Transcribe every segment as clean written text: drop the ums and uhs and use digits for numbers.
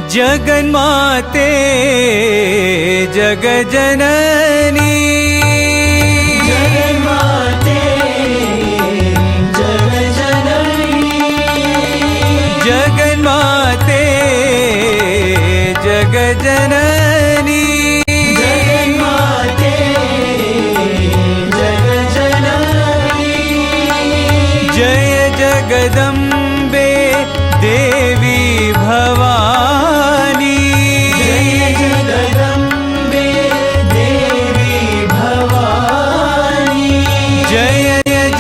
जगन्माते जगजननी जगन्माते जगजननी जगन्माते जगजननी जगन्माते जगजननी जय जगदम्बे देवी भवानी जय जगदम्बे देवी भवानी जय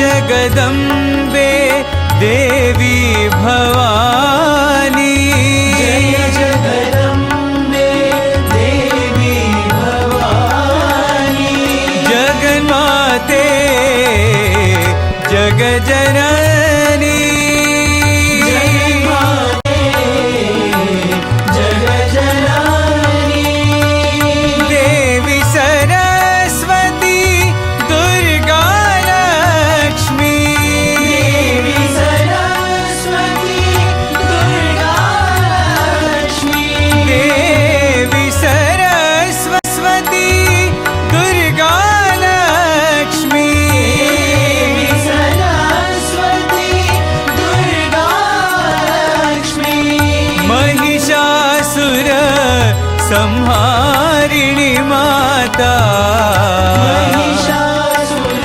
जगदम्बे देवी भवानी जय जगदम्बे देवी भवानी जगन्माते जगजननी जगन्माते जगजननी देवी सरस्वती दुर्गा लक्ष्मी देवी सरस्वती दुर्गा लक्ष्मी देवी सरस्वती दुर्गा लक्ष्मी देवी सरस्वती दुर्गा लक्ष्मी महिषासुर संहारिणी माता महिषासुर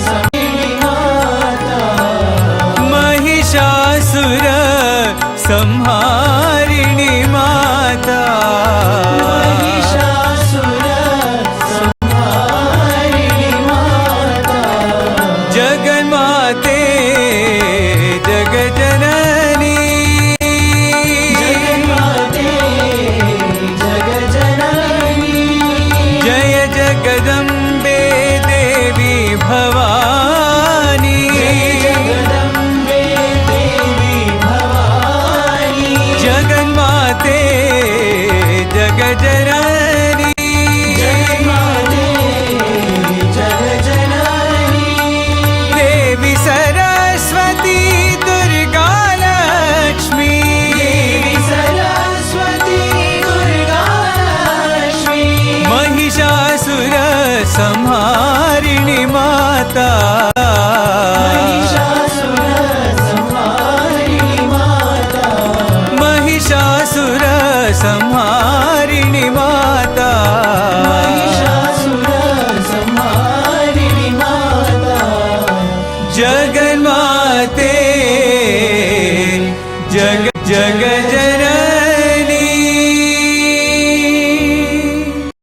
संहारिणी माता महिषासुर संहारिणी माता महिषासुर संहारिणी माता जगन्माते जगजननी जगन्माते जगजननी जय जगदम्बे देवी भवानी जगदम्बे देवी भवानी जगन्माते जगजननी जगन्माते जगजननी देवी सरस्वती दुर्गा लक्ष्मी देवी सरस्वती दुर्गा लक्ष्मी महिषासुर संहारिणी माता महिषासुर संहारिणी माता महिषासुर संहारिणी माता महिषासुर संहारिणी माता जगन्माते जग जग